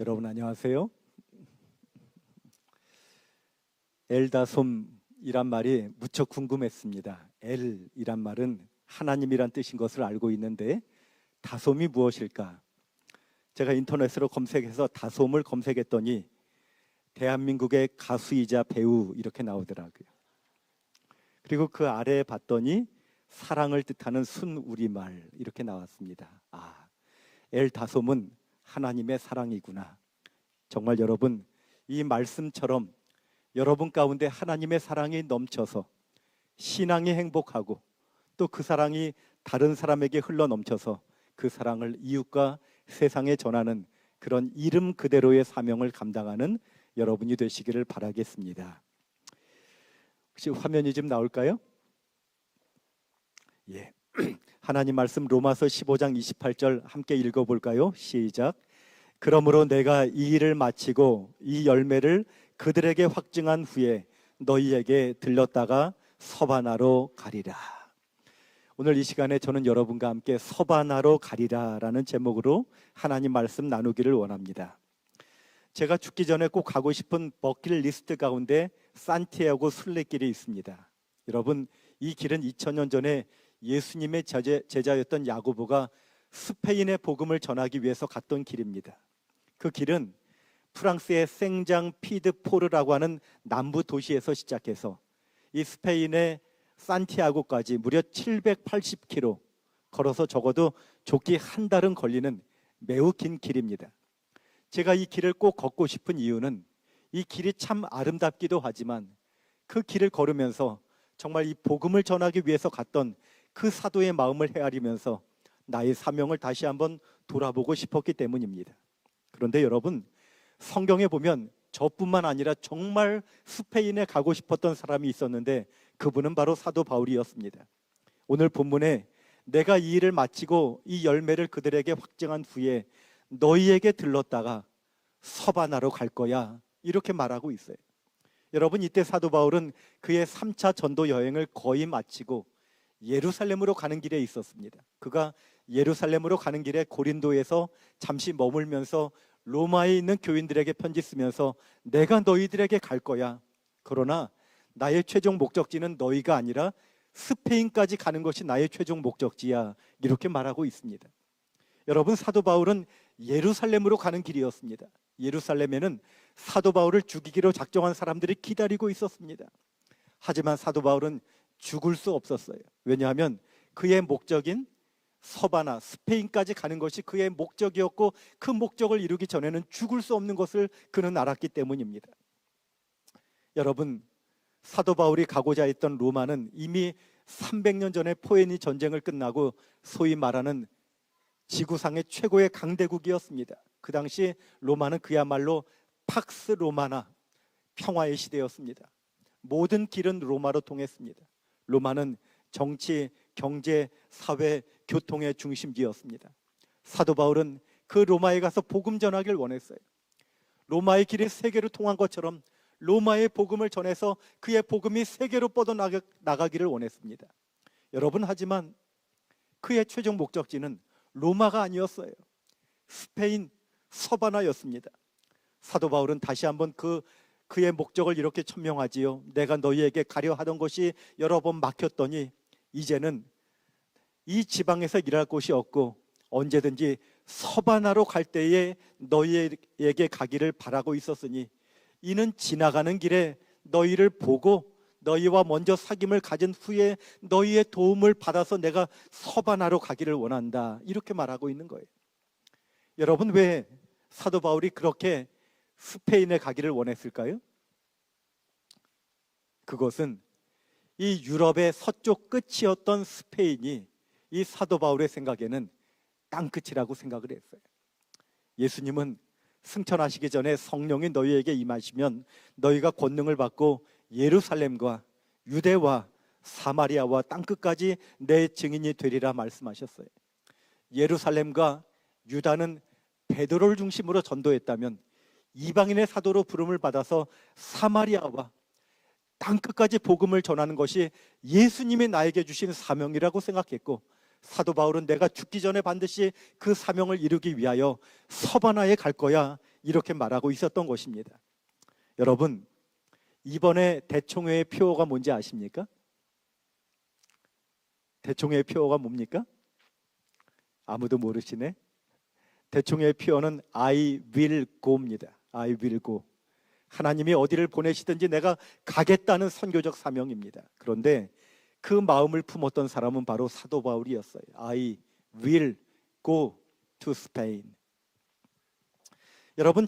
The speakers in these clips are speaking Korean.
여러분 안녕하세요. 엘다솜이란 말이 무척 궁금했습니다. 엘이란 말은 하나님이란 뜻인 것을 알고 있는데 다솜이 무엇일까? 제가 인터넷으로 검색해서 다솜을 검색했더니 대한민국의 가수이자 배우 이렇게 나오더라고요. 그리고 그 아래에 봤더니 사랑을 뜻하는 순우리말 이렇게 나왔습니다. 엘다솜은 하나님의 사랑이구나. 정말 여러분, 이 말씀처럼 여러분 가운데 하나님의 사랑이 넘쳐서 신앙이 행복하고 또 그 사랑이 다른 사람에게 흘러 넘쳐서 그 사랑을 이웃과 세상에 전하는 그런 이름 그대로의 사명을 감당하는 여러분이 되시기를 바라겠습니다. 혹시 화면이 좀 나올까요? 예. 하나님 말씀 로마서 15장 28절 함께 읽어볼까요? 시작. 그러므로 내가 이 일을 마치고 이 열매를 그들에게 확증한 후에 너희에게 들렀다가 서바나로 가리라. 오늘 이 시간에 저는 여러분과 함께 서바나로 가리라라는 제목으로 하나님 말씀 나누기를 원합니다. 제가 죽기 전에 꼭 가고 싶은 버킷리스트 가운데 산티아고 순례길이 있습니다. 여러분, 이 길은 2000년 전에 예수님의 제자였던 야고보가 스페인의 복음을 전하기 위해서 갔던 길입니다. 그 길은 프랑스의 생장 피드포르라고 하는 남부 도시에서 시작해서 이 스페인의 산티아고까지 무려 780km 걸어서 적어도 좋기 한 달은 걸리는 매우 긴 길입니다. 제가 이 길을 꼭 걷고 싶은 이유는 이 길이 참 아름답기도 하지만 그 길을 걸으면서 정말 이 복음을 전하기 위해서 갔던 그 사도의 마음을 헤아리면서 나의 사명을 다시 한번 돌아보고 싶었기 때문입니다. 그런데 여러분, 성경에 보면 저뿐만 아니라 정말 스페인에 가고 싶었던 사람이 있었는데 그분은 바로 사도 바울이었습니다. 오늘 본문에 내가 이 일을 마치고 이 열매를 그들에게 확증한 후에 너희에게 들렀다가 서바나로 갈 거야 이렇게 말하고 있어요. 여러분, 이때 사도 바울은 그의 3차 전도 여행을 거의 마치고 예루살렘으로 가는 길에 있었습니다. 그가 예루살렘으로 가는 길에 고린도에서 잠시 머물면서 로마에 있는 교인들에게 편지 쓰면서 내가 너희들에게 갈 거야. 그러나 나의 최종 목적지는 너희가 아니라 스페인까지 가는 것이 나의 최종 목적지야. 이렇게 말하고 있습니다. 여러분, 사도 바울은 예루살렘으로 가는 길이었습니다. 예루살렘에는 사도 바울을 죽이기로 작정한 사람들이 기다리고 있었습니다. 하지만 사도 바울은 죽을 수 없었어요. 왜냐하면 그의 목적인 서바나, 스페인까지 가는 것이 그의 목적이었고 그 목적을 이루기 전에는 죽을 수 없는 것을 그는 알았기 때문입니다. 여러분, 사도 바울이 가고자 했던 로마는 이미 300년 전에 포에니 전쟁을 끝나고 소위 말하는 지구상의 최고의 강대국이었습니다. 그 당시 로마는 그야말로 팍스 로마나, 평화의 시대였습니다. 모든 길은 로마로 통했습니다. 로마는 정치, 경제, 사회, 교통의 중심지였습니다. 사도 바울은 그 로마에 가서 복음 전하기를 원했어요. 로마의 길이 세계로 통한 것처럼 로마의 복음을 전해서 그의 복음이 세계로 뻗어나가기를 원했습니다. 여러분, 하지만 그의 최종 목적지는 로마가 아니었어요. 스페인 서바나였습니다. 사도 바울은 다시 한번 그의 목적을 이렇게 천명하지요. 내가 너희에게 가려 하던 것이 여러 번 막혔더니 이제는 이 지방에서 일할 곳이 없고 언제든지 서바나로 갈 때에 너희에게 가기를 바라고 있었으니 이는 지나가는 길에 너희를 보고 너희와 먼저 사귐을 가진 후에 너희의 도움을 받아서 내가 서바나로 가기를 원한다. 이렇게 말하고 있는 거예요. 여러분, 왜 사도 바울이 그렇게 스페인에 가기를 원했을까요? 그것은 이 유럽의 서쪽 끝이었던 스페인이 이 사도 바울의 생각에는 땅끝이라고 생각을 했어요. 예수님은 승천하시기 전에 성령이 너희에게 임하시면 너희가 권능을 받고 예루살렘과 유대와 사마리아와 땅끝까지 내 증인이 되리라 말씀하셨어요. 예루살렘과 유다는 베드로를 중심으로 전도했다면 이방인의 사도로 부름을 받아서 사마리아와 땅끝까지 복음을 전하는 것이 예수님이 나에게 주신 사명이라고 생각했고, 사도 바울은 내가 죽기 전에 반드시 그 사명을 이루기 위하여 서바나에 갈 거야 이렇게 말하고 있었던 것입니다. 여러분, 이번에 대총회의 표어가 뭔지 아십니까? 대총회의 표어가 뭡니까? 아무도 모르시네. 대총회의 표어는 I will go입니다. I will go. 하나님이 어디를 보내시든지 내가 가겠다는 선교적 사명입니다. 그런데 그 마음을 품었던 사람은 바로 사도 바울이었어요. I will go to Spain. 여러분,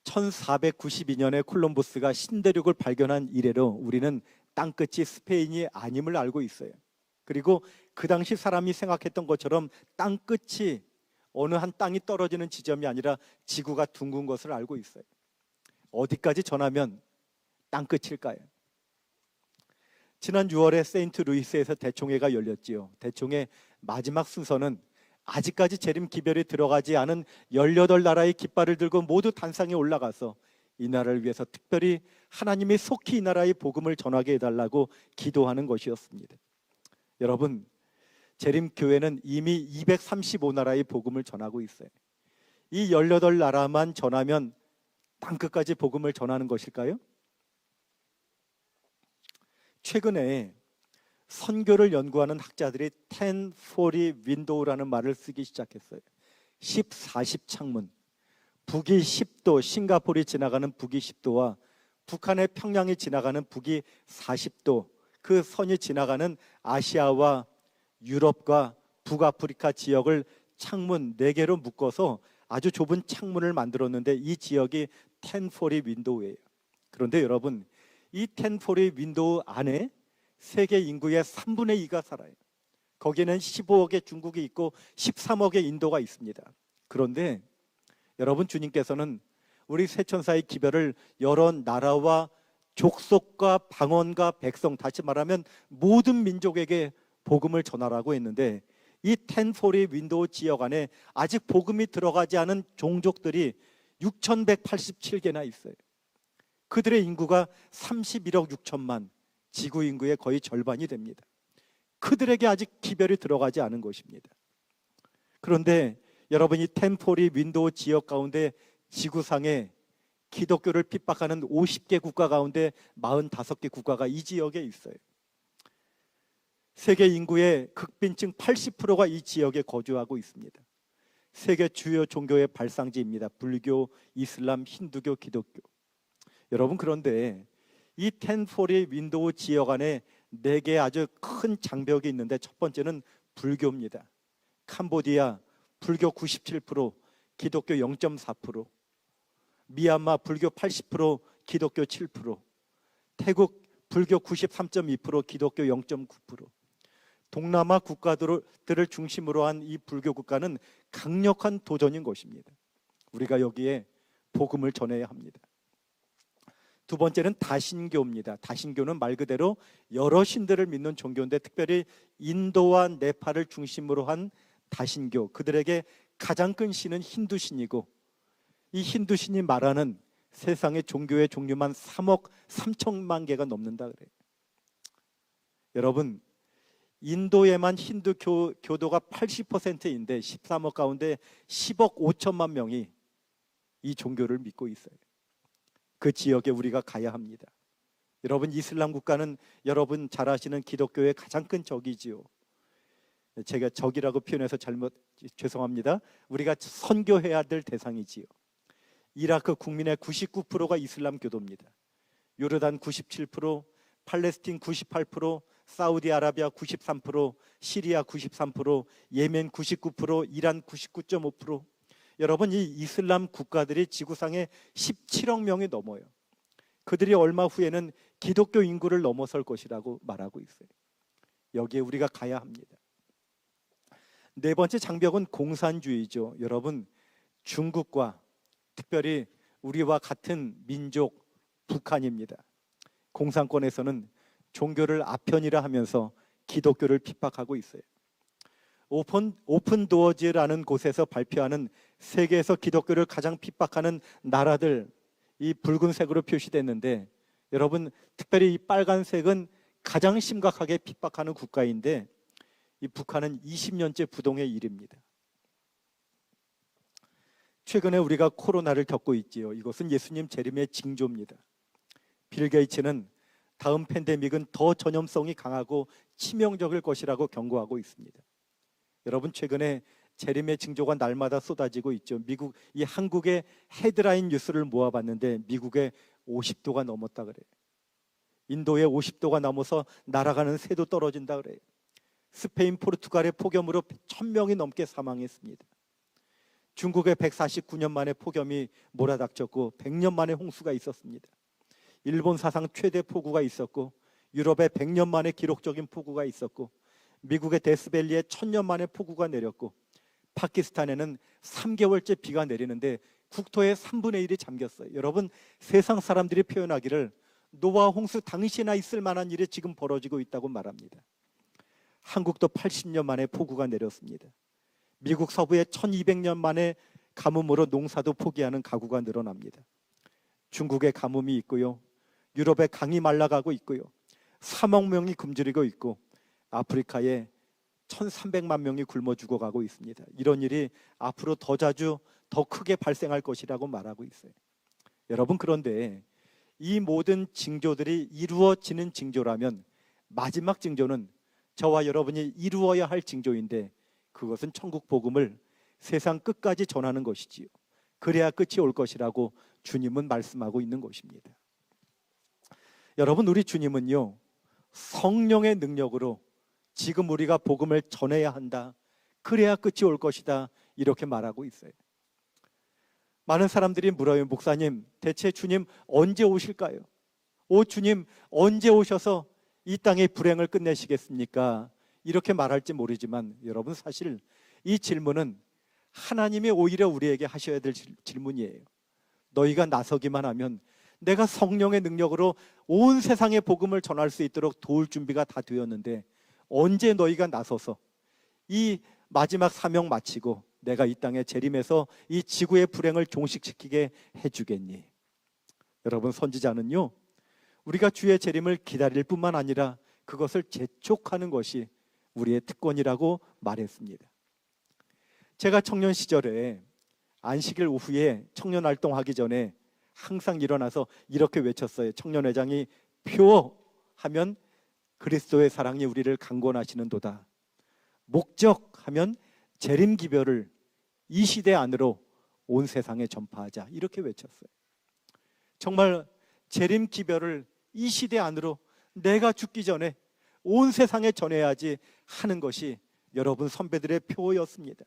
1492년에 콜럼버스가 신대륙을 발견한 이래로 우리는 땅끝이 스페인이 아님을 알고 있어요. 그리고 그 당시 사람이 생각했던 것처럼 땅끝이 어느 한 땅이 떨어지는 지점이 아니라 지구가 둥근 것을 알고 있어요. 어디까지 전하면 땅끝일까요? 지난 6월에 세인트루이스에서 대총회가 열렸지요. 대총회 마지막 순서는 아직까지 재림 기별이 들어가지 않은 18나라의 깃발을 들고 모두 단상에 올라가서 이 나라를 위해서 특별히 하나님이 속히 이 나라의 복음을 전하게 해달라고 기도하는 것이었습니다. 여러분, 재림교회는 이미 235나라의 복음을 전하고 있어요. 이 18나라만 전하면 땅끝까지 복음을 전하는 것일까요? 최근에 선교를 연구하는 학자들이 1040 윈도우라는 말을 쓰기 시작했어요. 1040 창문. 북위 10도, 싱가포르이 지나가는 북위 10도와 북한의 평양이 지나가는 북위 40도, 그 선이 지나가는 아시아와 유럽과 북아프리카 지역을 창문 4개로 묶어서 아주 좁은 창문을 만들었는데 이 지역이 1040 윈도우예요. 그런데 여러분, 이 1040 윈도우 안에 세계 인구의 3분의 2가 살아요. 거기에는 15억의 중국이 있고 13억의 인도가 있습니다. 그런데 여러분, 주님께서는 우리 세천사의 기별을 여러 나라와 족속과 방언과 백성, 다시 말하면 모든 민족에게 복음을 전하라고 했는데 이 1040 윈도우 지역 안에 아직 복음이 들어가지 않은 종족들이 6,187개나 있어요. 그들의 인구가 31억 6천만, 지구 인구의 거의 절반이 됩니다. 그들에게 아직 기별이 들어가지 않은 것입니다. 그런데 여러분이 1040 윈도우 지역 가운데 지구상에 기독교를 핍박하는 50개 국가 가운데 45개 국가가 이 지역에 있어요. 세계 인구의 극빈층 80%가 이 지역에 거주하고 있습니다. 세계 주요 종교의 발상지입니다. 불교, 이슬람, 힌두교, 기독교. 여러분, 그런데 이 1040 윈도우 지역 안에 4개의 아주 큰 장벽이 있는데 첫 번째는 불교입니다. 캄보디아 불교 97%, 기독교 0.4%, 미얀마 불교 80%, 기독교 7%, 태국 불교 93.2%, 기독교 0.9%. 동남아 국가들을 중심으로 한 이 불교 국가는 강력한 도전인 것입니다. 우리가 여기에 복음을 전해야 합니다. 두 번째는 다신교입니다. 다신교는 말 그대로 여러 신들을 믿는 종교인데 특별히 인도와 네팔을 중심으로 한 다신교, 그들에게 가장 큰 신은 힌두신이고 이 힌두신이 말하는 세상의 종교의 종류만 3억 3천만 개가 넘는다 그래요. 여러분, 인도에만 힌두 교도가 80%인데 13억 가운데 10억 5천만 명이 이 종교를 믿고 있어요. 그 지역에 우리가 가야 합니다. 여러분, 이슬람 국가는 여러분 잘 아시는 기독교의 가장 큰 적이지요. 제가 적이라고 표현해서 죄송합니다. 우리가 선교해야 될 대상이지요. 이라크 국민의 99%가 이슬람 교도입니다. 요르단 97%, 팔레스틴 98%, 사우디아라비아 93%, 시리아 93%, 예멘 99%, 이란 99.5%. 여러분, 이 이슬람 국가들이 지구상에 17억 명이 넘어요. 그들이 얼마 후에는 기독교 인구를 넘어설 것이라고 말하고 있어요. 여기에 우리가 가야 합니다. 네 번째 장벽은 공산주의죠. 여러분, 중국과 특별히 우리와 같은 민족 북한입니다. 공산권에서는 종교를 아편이라 하면서 기독교를 핍박하고 있어요. 오픈 도어즈라는 곳에서 발표하는 세계에서 기독교를 가장 핍박하는 나라들, 이 붉은색으로 표시됐는데 여러분, 특별히 이 빨간색은 가장 심각하게 핍박하는 국가인데 이 북한은 20년째 부동의 일입니다. 최근에 우리가 코로나를 겪고 있지요. 이것은 예수님 재림의 징조입니다. 빌 게이츠는 다음 팬데믹은 더 전염성이 강하고 치명적일 것이라고 경고하고 있습니다. 여러분, 최근에 재림의 징조가 날마다 쏟아지고 있죠. 이 한국의 헤드라인 뉴스를 모아봤는데 미국에 50도가 넘었다 그래요. 인도에 50도가 넘어서 날아가는 새도 떨어진다 그래요. 스페인, 포르투갈의 폭염으로 1000명이 넘게 사망했습니다. 중국에 149년 만에 폭염이 몰아닥쳤고 100년 만에 홍수가 있었습니다. 일본 사상 최대 폭우가 있었고 유럽에 100년 만에 기록적인 폭우가 있었고 미국의 데스밸리에 1000년 만에 폭우가 내렸고 파키스탄에는 3개월째 비가 내리는데 국토의 3분의 1이 잠겼어요. 여러분, 세상 사람들이 표현하기를 노아 홍수 당시나 있을 만한 일이 지금 벌어지고 있다고 말합니다. 한국도 80년 만에 폭우가 내렸습니다. 미국 서부에 1200년 만에 가뭄으로 농사도 포기하는 가구가 늘어납니다. 중국에 가뭄이 있고요. 유럽에 강이 말라가고 있고요. 3억 명이 굶주리고 있고 아프리카에 1300만 명이 굶어 죽어가고 있습니다. 이런 일이 앞으로 더 자주 더 크게 발생할 것이라고 말하고 있어요. 여러분, 그런데 이 모든 징조들이 이루어지는 징조라면 마지막 징조는 저와 여러분이 이루어야 할 징조인데 그것은 천국 복음을 세상 끝까지 전하는 것이지요. 그래야 끝이 올 것이라고 주님은 말씀하고 있는 것입니다. 여러분, 우리 주님은요, 성령의 능력으로 지금 우리가 복음을 전해야 한다. 그래야 끝이 올 것이다. 이렇게 말하고 있어요. 많은 사람들이 물어요. 목사님, 대체 주님 언제 오실까요? 주님 언제 오셔서 이 땅의 불행을 끝내시겠습니까? 이렇게 말할지 모르지만 여러분, 사실 이 질문은 하나님이 오히려 우리에게 하셔야 될 질문이에요. 너희가 나서기만 하면 내가 성령의 능력으로 온 세상에 복음을 전할 수 있도록 도울 준비가 다 되었는데 언제 너희가 나서서 이 마지막 사명 마치고 내가 이 땅에 재림해서 이 지구의 불행을 종식시키게 해주겠니? 여러분, 선지자는요, 우리가 주의 재림을 기다릴 뿐만 아니라 그것을 재촉하는 것이 우리의 특권이라고 말했습니다. 제가 청년 시절에 안식일 오후에 청년 활동하기 전에 항상 일어나서 이렇게 외쳤어요. 청년회장이 표하면 그리스도의 사랑이 우리를 강권하시는도다. 목적하면 재림기별을 이 시대 안으로 온 세상에 전파하자. 이렇게 외쳤어요. 정말 재림기별을 이 시대 안으로 내가 죽기 전에 온 세상에 전해야지 하는 것이 여러분 선배들의 표였습니다.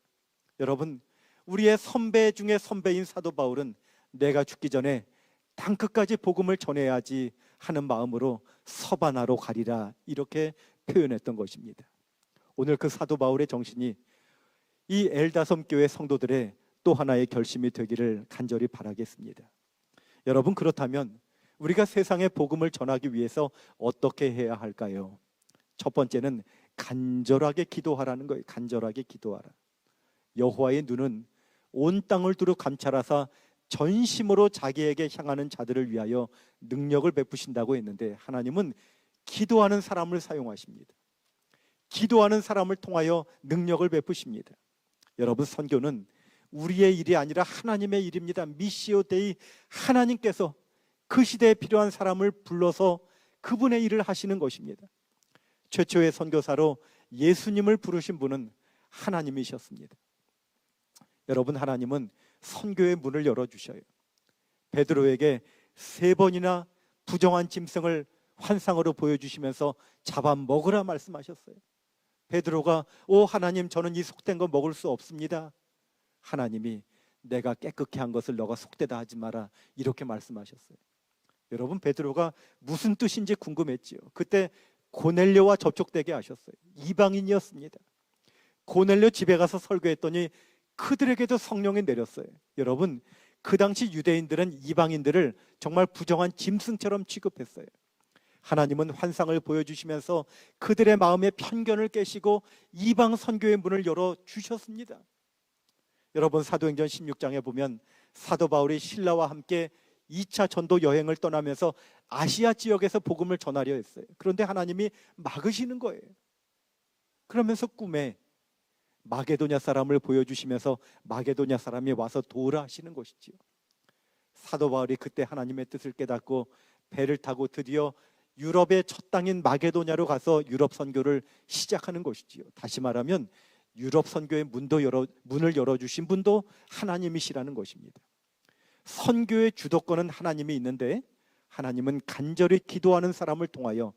여러분, 우리의 선배 중에 선배인 사도 바울은 내가 죽기 전에 땅끝까지 복음을 전해야지 하는 마음으로 서바나로 가리라 이렇게 표현했던 것입니다. 오늘 그 사도 바울의 정신이 이 엘다섬 교회 성도들의 또 하나의 결심이 되기를 간절히 바라겠습니다. 여러분, 그렇다면 우리가 세상에 복음을 전하기 위해서 어떻게 해야 할까요? 첫 번째는 간절하게 기도하라는 거예요. 간절하게 기도하라. 여호와의 눈은 온 땅을 두루 감찰하사 전심으로 자기에게 향하는 자들을 위하여 능력을 베푸신다고 했는데 하나님은 기도하는 사람을 사용하십니다. 기도하는 사람을 통하여 능력을 베푸십니다. 여러분, 선교는 우리의 일이 아니라 하나님의 일입니다. 미시오 데이, 하나님께서 그 시대에 필요한 사람을 불러서 그분의 일을 하시는 것입니다. 최초의 선교사로 예수님을 부르신 분은 하나님이셨습니다. 여러분, 하나님은 선교의 문을 열어주셔요. 베드로에게 3번이나 부정한 짐승을 환상으로 보여주시면서 잡아먹으라 말씀하셨어요. 베드로가 하나님, 저는 이 속된 거 먹을 수 없습니다. 하나님이 내가 깨끗게 한 것을 너가 속되다 하지 마라 이렇게 말씀하셨어요. 여러분, 베드로가 무슨 뜻인지 궁금했지요. 그때 고넬료와 접촉되게 하셨어요. 이방인이었습니다. 고넬료 집에 가서 설교했더니 그들에게도 성령이 내렸어요. 여러분, 그 당시 유대인들은 이방인들을 정말 부정한 짐승처럼 취급했어요. 하나님은 환상을 보여주시면서 그들의 마음의 편견을 깨시고 이방 선교의 문을 열어주셨습니다. 여러분, 사도행전 16장에 보면 사도 바울이 신라와 함께 2차 전도 여행을 떠나면서 아시아 지역에서 복음을 전하려 했어요. 그런데 하나님이 막으시는 거예요. 그러면서 꿈에 마게도냐 사람을 보여주시면서 마게도냐 사람이 와서 도우라 하시는 것이지요. 사도 바울이 그때 하나님의 뜻을 깨닫고 배를 타고 드디어 유럽의 첫 땅인 마게도냐로 가서 유럽 선교를 시작하는 것이지요. 다시 말하면 유럽 선교의 문을 열어주신 분도 하나님이시라는 것입니다. 선교의 주도권은 하나님이 있는데 하나님은 간절히 기도하는 사람을 통하여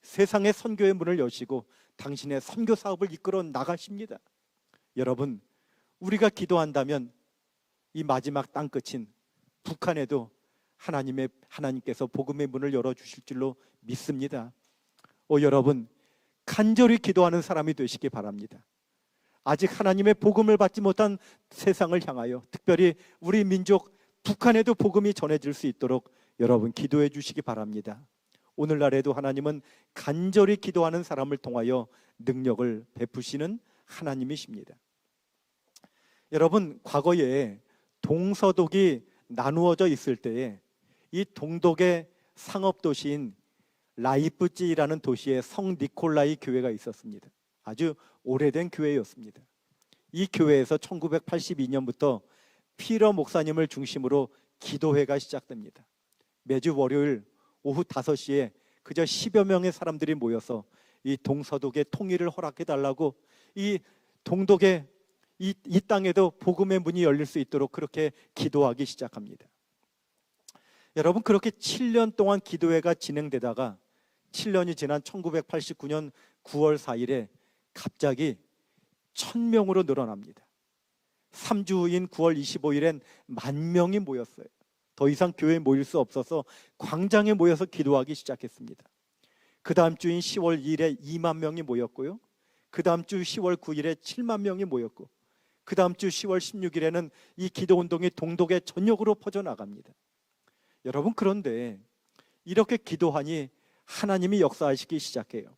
세상의 선교의 문을 여시고 당신의 선교 사업을 이끌어 나가십니다. 여러분, 우리가 기도한다면 이 마지막 땅끝인 북한에도 하나님께서 복음의 문을 열어주실 줄로 믿습니다. 여러분, 간절히 기도하는 사람이 되시기 바랍니다. 아직 하나님의 복음을 받지 못한 세상을 향하여, 특별히 우리 민족 북한에도 복음이 전해질 수 있도록 여러분 기도해 주시기 바랍니다. 오늘날에도 하나님은 간절히 기도하는 사람을 통하여 능력을 베푸시는 하나님이십니다. 여러분, 과거에 동서독이 나누어져 있을 때에 이 동독의 상업도시인 라이프찌히라는 도시에 성 니콜라이 교회가 있었습니다. 아주 오래된 교회였습니다. 이 교회에서 1982년부터 피러 목사님을 중심으로 기도회가 시작됩니다. 매주 월요일 오후 5시에 그저 10여 명의 사람들이 모여서 이 동서독의 통일을 허락해달라고 이 동독의 이 땅에도 복음의 문이 열릴 수 있도록 그렇게 기도하기 시작합니다. 여러분, 그렇게 7년 동안 기도회가 진행되다가 7년이 지난 1989년 9월 4일에 갑자기 1000명으로 늘어납니다. 3주 후인 9월 25일엔 10,000명이 모였어요. 더 이상 교회에 모일 수 없어서 광장에 모여서 기도하기 시작했습니다. 그 다음 주인 10월 2일에 2만 명이 모였고요. 그 다음 주 10월 9일에 7만 명이 모였고, 그 다음 주 10월 16일에는 이 기도운동이 동독의 전역으로 퍼져나갑니다. 여러분, 그런데 이렇게 기도하니 하나님이 역사하시기 시작해요.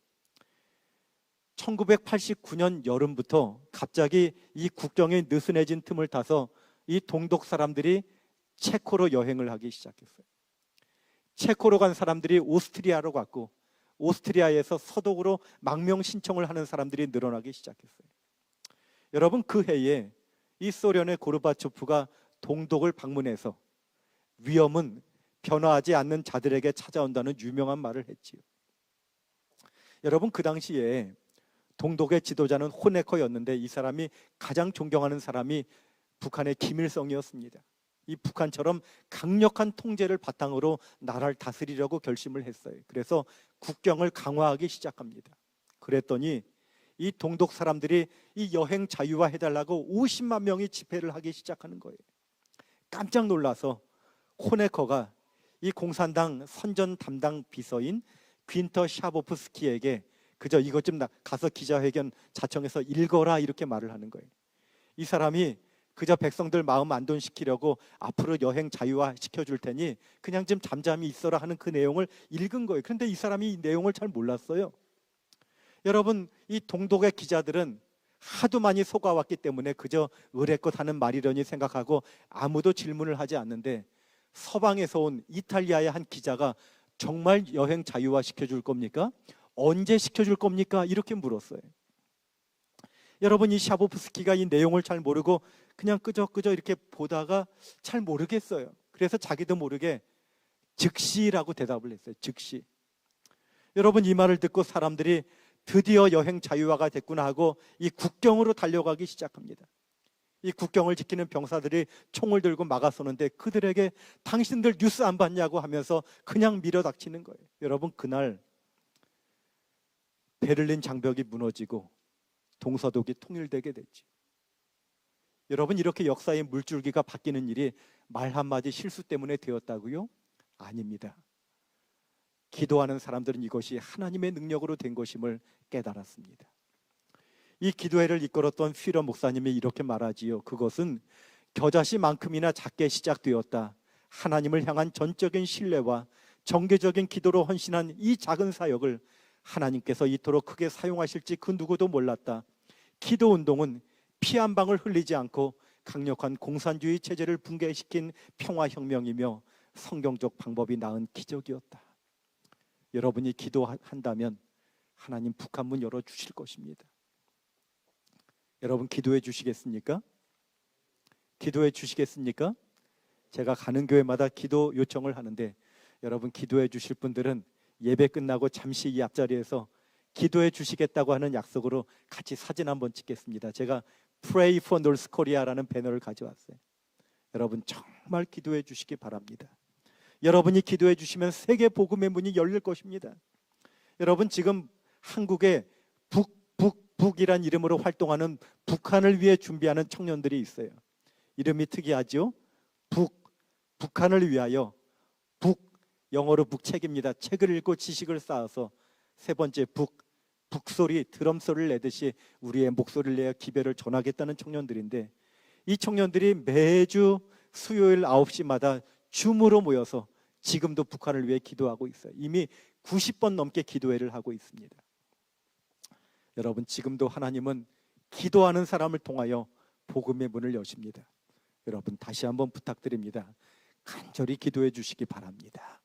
1989년 여름부터 갑자기 이 국경이 느슨해진 틈을 타서 이 동독 사람들이 체코로 여행을 하기 시작했어요. 체코로 간 사람들이 오스트리아로 갔고, 오스트리아에서 서독으로 망명 신청을 하는 사람들이 늘어나기 시작했어요. 여러분, 그 해에 이 소련의 고르바초프가 동독을 방문해서 위험은 변화하지 않는 자들에게 찾아온다는 유명한 말을 했지요. 여러분, 그 당시에 동독의 지도자는 호네커였는데 이 사람이 가장 존경하는 사람이 북한의 김일성이었습니다. 이 북한처럼 강력한 통제를 바탕으로 나라를 다스리려고 결심을 했어요. 그래서 국경을 강화하기 시작합니다. 그랬더니 이 동독 사람들이 이 여행 자유화 해달라고 50만 명이 집회를 하기 시작하는 거예요. 깜짝 놀라서 호네커가 이 공산당 선전 담당 비서인 귄터 샤보프스키에게 그저 이것 좀 가서 기자회견 자청해서 읽어라 이렇게 말을 하는 거예요. 이 사람이 그저 백성들 마음 안돈시키려고 앞으로 여행 자유화 시켜줄 테니 그냥 좀 잠잠히 있어라 하는 그 내용을 읽은 거예요. 그런데 이 사람이 이 내용을 잘 몰랐어요. 여러분, 이 동독의 기자들은 하도 많이 속아왔기 때문에 그저 의례껏 하는 말이려니 생각하고 아무도 질문을 하지 않는데, 서방에서 온 이탈리아의 한 기자가 정말 여행 자유화 시켜줄 겁니까? 언제 시켜줄 겁니까? 이렇게 물었어요. 여러분, 이 샤보프스키가 이 내용을 잘 모르고 그냥 끄적끄적 이렇게 보다가 잘 모르겠어요. 그래서 자기도 모르게 즉시라고 대답을 했어요. 즉시. 여러분, 이 말을 듣고 사람들이 드디어 여행 자유화가 됐구나 하고 이 국경으로 달려가기 시작합니다. 이 국경을 지키는 병사들이 총을 들고 막아서는데 그들에게 당신들 뉴스 안 봤냐고 하면서 그냥 밀어닥치는 거예요. 여러분, 그날 베를린 장벽이 무너지고 동서독이 통일되게 됐죠. 여러분, 이렇게 역사의 물줄기가 바뀌는 일이 말 한마디 실수 때문에 되었다고요? 아닙니다. 기도하는 사람들은 이것이 하나님의 능력으로 된 것임을 깨달았습니다. 이 기도회를 이끌었던 휘러 목사님이 이렇게 말하지요. 그것은 겨자씨만큼이나 작게 시작되었다. 하나님을 향한 전적인 신뢰와 정교적인 기도로 헌신한 이 작은 사역을 하나님께서 이토록 크게 사용하실지 그 누구도 몰랐다. 기도 운동은 피 한 방울 흘리지 않고 강력한 공산주의 체제를 붕괴시킨 평화혁명이며 성경적 방법이 낳은 기적이었다. 여러분이 기도한다면 하나님 북한 문 열어주실 것입니다. 여러분 기도해 주시겠습니까? 기도해 주시겠습니까? 제가 가는 교회마다 기도 요청을 하는데 여러분 기도해 주실 분들은 예배 끝나고 잠시 이 앞자리에서 기도해 주시겠다고 하는 약속으로 같이 사진 한번 찍겠습니다. 제가 Pray for North Korea라는 배너를 가져왔어요. 여러분 정말 기도해 주시기 바랍니다. 여러분이 기도해 주시면 세계 복음의 문이 열릴 것입니다. 여러분 지금 한국에 북이란 이름으로 활동하는 북한을 위해 준비하는 청년들이 있어요. 이름이 특이하죠? 북한을 위하여 영어로 북책입니다. 책을 읽고 지식을 쌓아서 세 번째 북소리, 드럼 소리를 내듯이 우리의 목소리를 내어 기별을 전하겠다는 청년들인데 이 청년들이 매주 수요일 9시마다 줌으로 모여서 지금도 북한을 위해 기도하고 있어요. 이미 90번 넘게 기도회를 하고 있습니다. 여러분 지금도 하나님은 기도하는 사람을 통하여 복음의 문을 여십니다. 여러분 다시 한번 부탁드립니다. 간절히 기도해 주시기 바랍니다.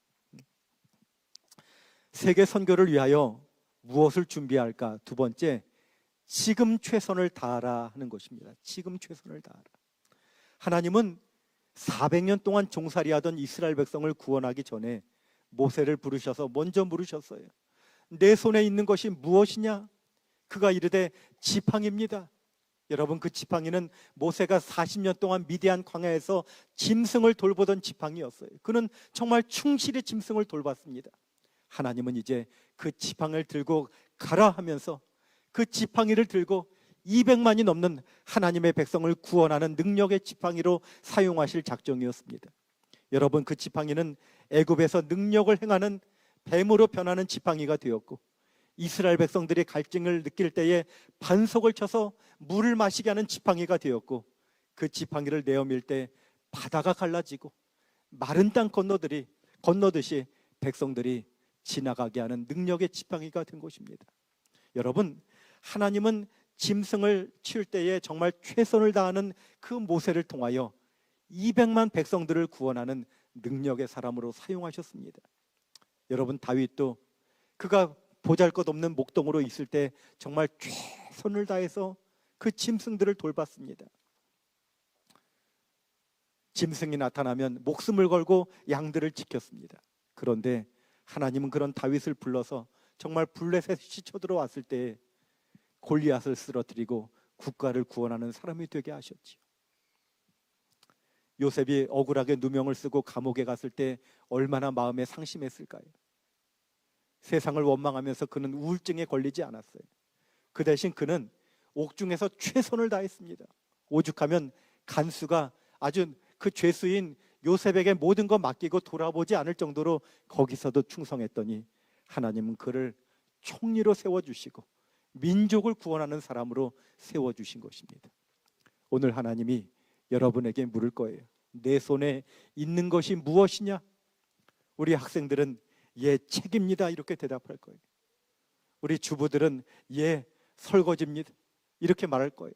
세계 선교를 위하여 무엇을 준비할까? 두 번째, 지금 최선을 다하라 하는 것입니다. 지금 최선을 다하라. 하나님은 400년 동안 종살이하던 이스라엘 백성을 구원하기 전에 모세를 부르셔서 먼저 물으셨어요. 내 손에 있는 것이 무엇이냐? 그가 이르되 지팡이입니다. 여러분 그 지팡이는 모세가 40년 동안 미디안 광야에서 짐승을 돌보던 지팡이였어요. 그는 정말 충실히 짐승을 돌봤습니다. 하나님은 이제 그 지팡이를 들고 가라 하면서 그 지팡이를 들고 200만이 넘는 하나님의 백성을 구원하는 능력의 지팡이로 사용하실 작정이었습니다. 여러분 그 지팡이는 애굽에서 능력을 행하는 뱀으로 변하는 지팡이가 되었고 이스라엘 백성들이 갈증을 느낄 때에 반석을 쳐서 물을 마시게 하는 지팡이가 되었고 그 지팡이를 내어밀 때 바다가 갈라지고 마른 땅 건너듯이 백성들이 지나가게 하는 능력의 지팡이가 된 것입니다. 여러분 하나님은 짐승을 치울 때에 정말 최선을 다하는 그 모세를 통하여 200만 백성들을 구원하는 능력의 사람으로 사용하셨습니다. 여러분 다윗도 그가 보잘것없는 목동으로 있을 때 정말 최선을 다해서 그 짐승들을 돌봤습니다. 짐승이 나타나면 목숨을 걸고 양들을 지켰습니다. 그런데 하나님은 그런 다윗을 불러서 정말 블레셋이 쳐들어왔을 때 골리앗을 쓰러뜨리고 국가를 구원하는 사람이 되게 하셨지요. 요셉이 억울하게 누명을 쓰고 감옥에 갔을 때 얼마나 마음에 상심했을까요? 세상을 원망하면서 그는 우울증에 걸리지 않았어요. 그 대신 그는 옥중에서 최선을 다했습니다. 오죽하면 간수가 아주 그 죄수인 요셉에게 모든 거 맡기고 돌아보지 않을 정도로 거기서도 충성했더니 하나님은 그를 총리로 세워주시고 민족을 구원하는 사람으로 세워주신 것입니다. 오늘 하나님이 여러분에게 물을 거예요. 내 손에 있는 것이 무엇이냐? 우리 학생들은 예, 책입니다 이렇게 대답할 거예요. 우리 주부들은 예, 설거지입니다 이렇게 말할 거예요.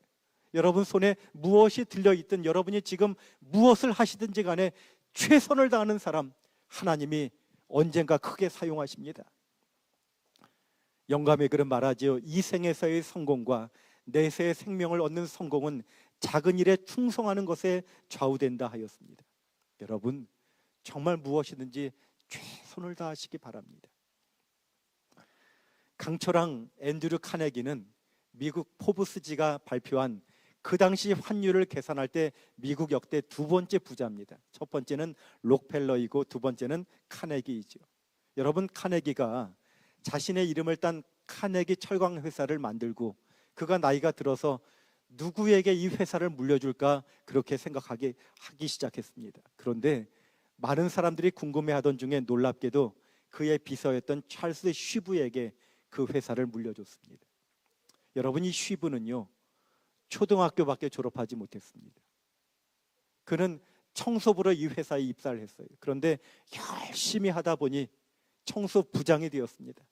여러분 손에 무엇이 들려있든 여러분이 지금 무엇을 하시든지 간에 최선을 다하는 사람 하나님이 언젠가 크게 사용하십니다. 영감의 글은 말하지요. 이 생에서의 성공과 내세의 생명을 얻는 성공은 작은 일에 충성하는 것에 좌우된다 하였습니다. 여러분 정말 무엇이든지 최선을 다하시기 바랍니다. 강철왕 앤드류 카네기는 미국 포브스지가 발표한 그 당시 환율을 계산할 때 미국 역대 두 번째 부자입니다. 첫 번째는 록펠러이고 두 번째는 카네기이죠. 여러분 카네기가 자신의 이름을 딴 카네기 철강 회사를 만들고 그가 나이가 들어서 누구에게 이 회사를 물려줄까 그렇게 생각하기 시작했습니다. 그런데 많은 사람들이 궁금해하던 중에 놀랍게도 그의 비서였던 찰스 쉬브에게 그 회사를 물려줬습니다. 여러분 이 쉬브는요 초등학교밖에 졸업하지 못했습니다. 그는 청소부로 이 회사에 입사를 했어요. 그런데 열심히 하다 보니 청소 부장이 되었습니다.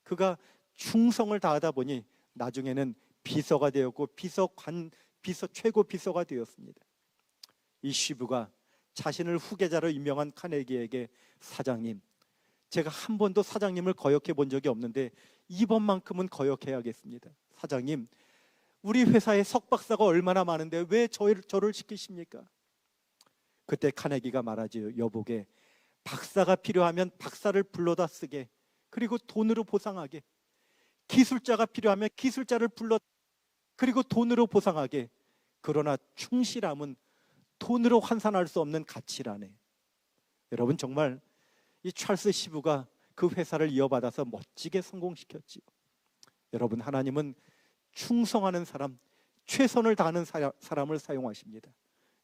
그가 충성을 다하다 보니 나중에는 비서가 되었고 최고 비서가 되었습니다. 이 쉬브가 자신을 후계자로 임명한 카네기에게 사장님, 제가 한 번도 사장님을 거역해 본 적이 없는데 이번만큼은 거역해야겠습니다. 사장님, 우리 회사에 석박사가 얼마나 많은데 왜 저를 시키십니까? 그때 카네기가 말하지요. 여보게, 박사가 필요하면 박사를 불러다 쓰게, 그리고 돈으로 보상하게. 기술자가 필요하면 기술자를 불러, 그리고 돈으로 보상하게. 그러나 충실함은 돈으로 환산할 수 없는 가치라네. 여러분, 정말 이 찰스 시부가 그 회사를 이어받아서 멋지게 성공시켰지요. 여러분, 하나님은 충성하는 사람, 최선을 다하는 사람을 사용하십니다.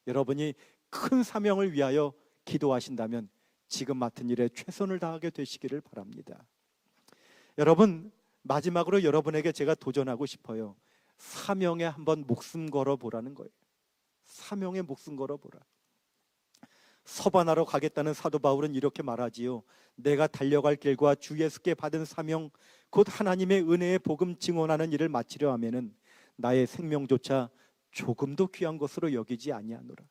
여러분이 큰 사명을 위하여 기도하신다면 지금 맡은 일에 최선을 다하게 되시기를 바랍니다. 여러분, 마지막으로 여러분에게 제가 도전하고 싶어요. 사명에 한번 목숨 걸어보라는 거예요. 사명에 목숨 걸어보라. 서반하러 가겠다는 사도 바울은 이렇게 말하지요. 내가 달려갈 길과 주 예수께 받은 사명, 곧 하나님의 은혜의 복음 증언하는 일을 마치려 하면은 나의 생명조차 조금도 귀한 것으로 여기지 아니하노라.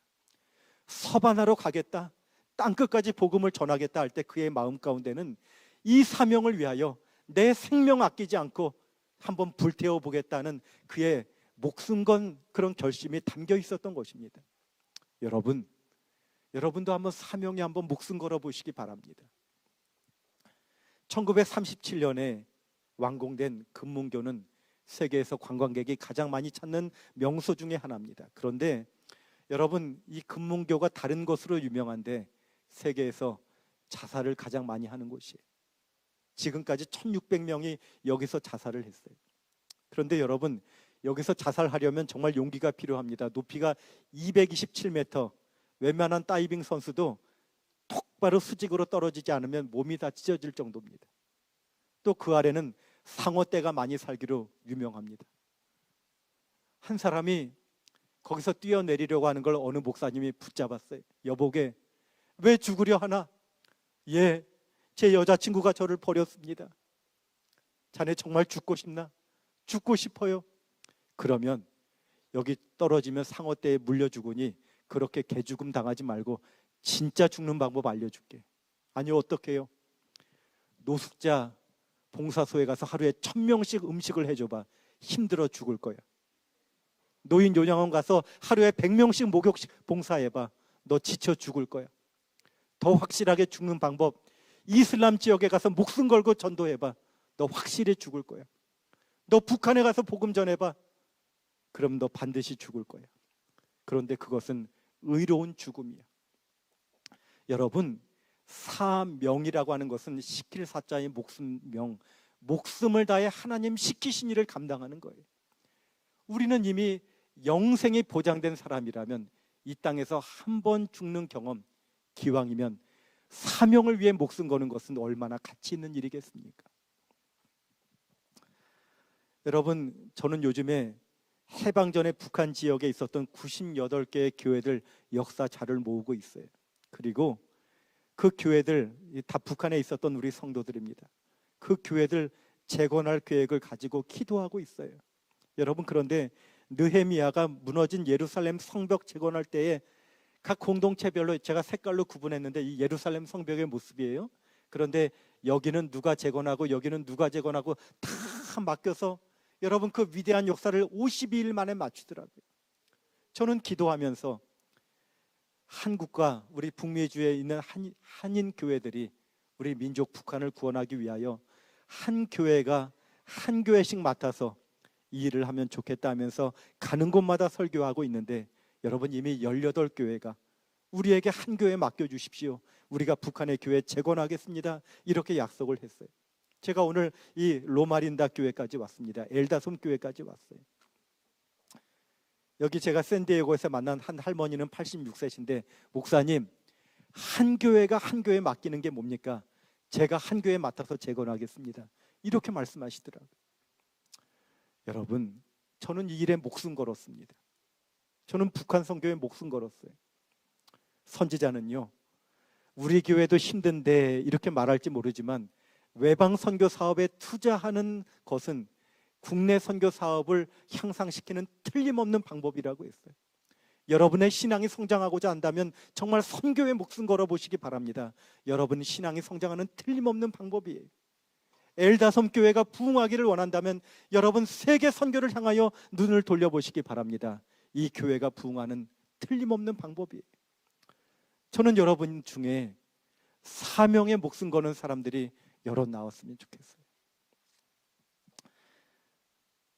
서반하러 가겠다, 땅끝까지 복음을 전하겠다 할 때 그의 마음 가운데는 이 사명을 위하여 내 생명 아끼지 않고 한번 불태워 보겠다는 그의 목숨 건 그런 결심이 담겨 있었던 것입니다. 여러분도 한번 사명에 한번 목숨 걸어 보시기 바랍니다. 1937년에 완공된 금문교는 세계에서 관광객이 가장 많이 찾는 명소 중에 하나입니다. 그런데 여러분, 이 금문교가 다른 것으로 유명한데 세계에서 자살을 가장 많이 하는 곳이에요. 지금까지 1600명이 여기서 자살을 했어요. 그런데 여러분, 여기서 자살하려면 정말 용기가 필요합니다. 높이가 227m, 웬만한 다이빙 선수도 똑바로 수직으로 떨어지지 않으면 몸이 다 찢어질 정도입니다. 또 그 아래는 상어떼가 많이 살기로 유명합니다. 한 사람이 거기서 뛰어내리려고 하는 걸 어느 목사님이 붙잡았어요. 여보게, 왜 죽으려 하나? 예, 제 여자친구가 저를 버렸습니다. 자네 정말 죽고 싶나? 죽고 싶어요. 그러면 여기 떨어지면 상어떼에 물려 죽으니 그렇게 개죽음 당하지 말고 진짜 죽는 방법 알려줄게. 아니요, 어떻게 해요? 노숙자 봉사소에 가서 하루에 1000명씩 음식을 해줘봐. 힘들어 죽을 거야. 노인 요양원 가서 하루에 100명씩 목욕 봉사해봐. 너 지쳐 죽을 거야. 더 확실하게 죽는 방법, 이슬람 지역에 가서 목숨 걸고 전도해봐. 너 확실히 죽을 거야. 너 북한에 가서 복음 전해봐. 그럼 너 반드시 죽을 거야. 그런데 그것은 의로운 죽음이야. 여러분, 사명이라고 하는 것은 시킬 사자의 목숨명, 목숨을 다해 하나님 시키신 일을 감당하는 거예요. 우리는 이미 영생이 보장된 사람이라면 이 땅에서 한 번 죽는 경험, 기왕이면 사명을 위해 목숨 거는 것은 얼마나 가치 있는 일이겠습니까? 여러분, 저는 요즘에 해방 전에 북한 지역에 있었던 98개의 교회들 역사 자료를 모으고 있어요. 그리고 그 교회들 다 북한에 있었던 우리 성도들입니다. 그 교회들 재건할 계획을 가지고 기도하고 있어요. 여러분, 그런데 느헤미야가 무너진 예루살렘 성벽 재건할 때에 각 공동체별로 제가 색깔로 구분했는데 이 예루살렘 성벽의 모습이에요. 그런데 여기는 누가 재건하고 여기는 누가 재건하고 다 맡겨서 여러분, 그 위대한 역사를 52일 만에 마치더라고요. 저는 기도하면서 한국과 우리 북미주에 있는 한인 교회들이 우리 민족 북한을 구원하기 위하여 한 교회가 한 교회씩 맡아서 이 일을 하면 좋겠다 하면서 가는 곳마다 설교하고 있는데, 여러분, 이미 18교회가 우리에게 한 교회 맡겨주십시오. 우리가 북한의 교회 재건하겠습니다. 이렇게 약속을 했어요. 제가 오늘 이 로마린다 교회까지 왔습니다. 엘다솜 교회까지 왔어요. 여기 제가 샌디에고에서 만난 한 할머니는 86세신데 목사님, 한 교회가 한 교회 맡기는 게 뭡니까? 제가 한 교회 맡아서 재건하겠습니다. 이렇게 말씀하시더라고요. 여러분, 저는 이 일에 목숨 걸었습니다. 저는 북한 선교에 목숨 걸었어요. 선지자는요, 우리 교회도 힘든데 이렇게 말할지 모르지만 외방 선교 사업에 투자하는 것은 국내 선교 사업을 향상시키는 틀림없는 방법이라고 했어요. 여러분의 신앙이 성장하고자 한다면 정말 선교에 목숨 걸어보시기 바랍니다. 여러분 신앙이 성장하는 틀림없는 방법이에요. 엘다섬 교회가 부흥하기를 원한다면 여러분 세계 선교를 향하여 눈을 돌려보시기 바랍니다. 이 교회가 부흥하는 틀림없는 방법이에요. 저는 여러분 중에 사명에 목숨 거는 사람들이 여러 나왔으면 좋겠어요.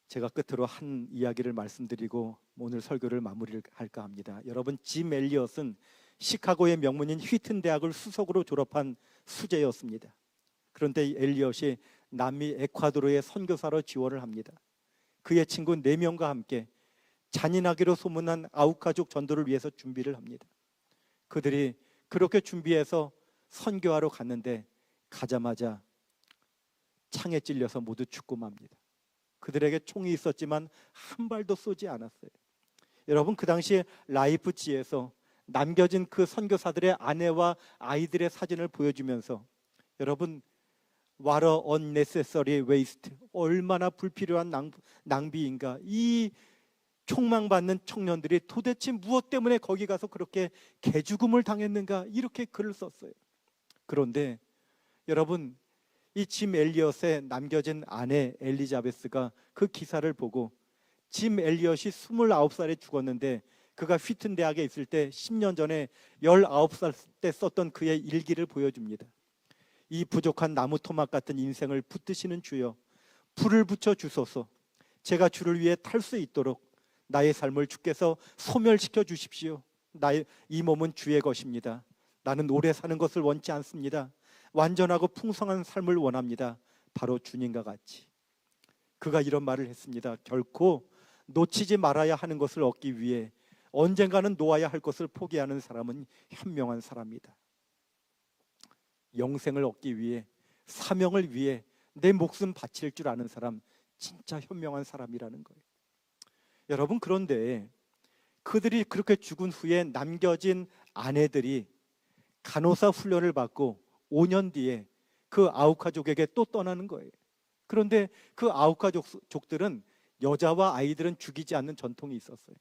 제가 끝으로 한 이야기를 말씀드리고 오늘 설교를 마무리를 할까 합니다. 여러분, 짐 엘리엇은 시카고의 명문인 휘튼 대학을 수석으로 졸업한 수재였습니다. 그런데 엘리엇이 남미 에콰도르의 선교사로 지원을 합니다. 그의 친구 4명과 함께 잔인하기로 소문난 아우카족 전도를 위해서 준비를 합니다. 그들이 그렇게 준비해서 선교하러 갔는데 가자마자 창에 찔려서 모두 죽고 맙니다. 그들에게 총이 있었지만 한 발도 쏘지 않았어요. 여러분, 그 당시에 라이프치히에서 남겨진 그 선교사들의 아내와 아이들의 사진을 보여주면서 여러분, what a unnecessary waste, 얼마나 불필요한 낭비인가. 이 총망받는 청년들이 도대체 무엇 때문에 거기 가서 그렇게 개죽음을 당했는가, 이렇게 글을 썼어요. 그런데 여러분, 이 짐 엘리엇의 남겨진 아내 엘리자베스가 그 기사를 보고 짐 엘리엇이 29살에 죽었는데 그가 휘튼 대학에 있을 때 10년 전에 19살 때 썼던 그의 일기를 보여줍니다. 이 부족한 나무 토막 같은 인생을 붙드시는 주여, 불을 붙여 주소서. 제가 주를 위해 탈 수 있도록 나의 삶을 주께서 소멸시켜 주십시오. 나의 이 몸은 주의 것입니다. 나는 오래 사는 것을 원치 않습니다. 완전하고 풍성한 삶을 원합니다. 바로 주님과 같이. 그가 이런 말을 했습니다. 결코 놓치지 말아야 하는 것을 얻기 위해 언젠가는 놓아야 할 것을 포기하는 사람은 현명한 사람이다. 영생을 얻기 위해, 사명을 위해 내 목숨 바칠 줄 아는 사람, 진짜 현명한 사람이라는 거예요. 여러분, 그런데 그들이 그렇게 죽은 후에 남겨진 아내들이 간호사 훈련을 받고 5년 뒤에 그 아우카족에게 또 떠나는 거예요. 그런데 그 아우카족들은 여자와 아이들은 죽이지 않는 전통이 있었어요.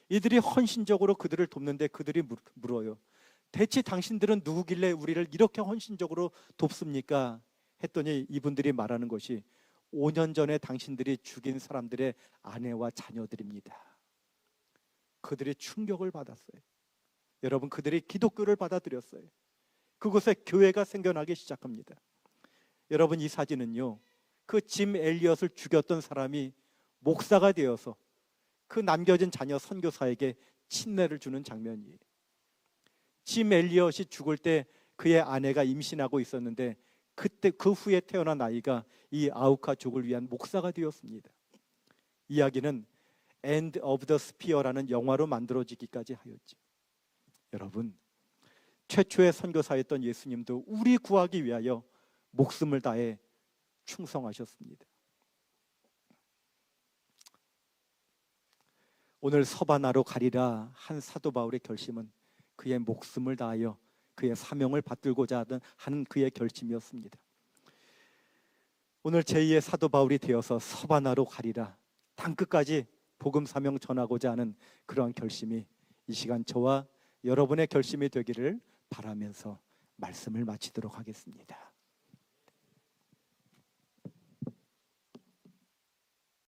이들이 헌신적으로 그들을 돕는데 그들이 물어요. 대체 당신들은 누구길래 우리를 이렇게 헌신적으로 돕습니까? 했더니 이분들이 말하는 것이 5년 전에 당신들이 죽인 사람들의 아내와 자녀들입니다. 그들이 충격을 받았어요. 여러분, 그들이 기독교를 받아들였어요. 그곳에 교회가 생겨나기 시작합니다. 여러분, 이 사진은요, 그 짐 엘리엇을 죽였던 사람이 목사가 되어서 그 남겨진 자녀 선교사에게 친례를 주는 장면이에요. 짐 엘리엇이 죽을 때 그의 아내가 임신하고 있었는데 그때 그 후에 태어난 아이가 이 아우카족을 위한 목사가 되었습니다. 이야기는 End of the Spear라는 영화로 만들어지기까지 하였죠. 여러분, 최초의 선교사였던 예수님도 우리 구하기 위하여 목숨을 다해 충성하셨습니다. 오늘 서바나로 가리라 한 사도 바울의 결심은 그의 목숨을 다하여 그의 사명을 받들고자 하는 그의 결심이었습니다. 오늘 제2의 사도 바울이 되어서 서바나로 가리라, 땅끝까지 복음 사명 전하고자 하는 그러한 결심이 이 시간 저와 여러분의 결심이 되기를 바라면서 말씀을 마치도록 하겠습니다.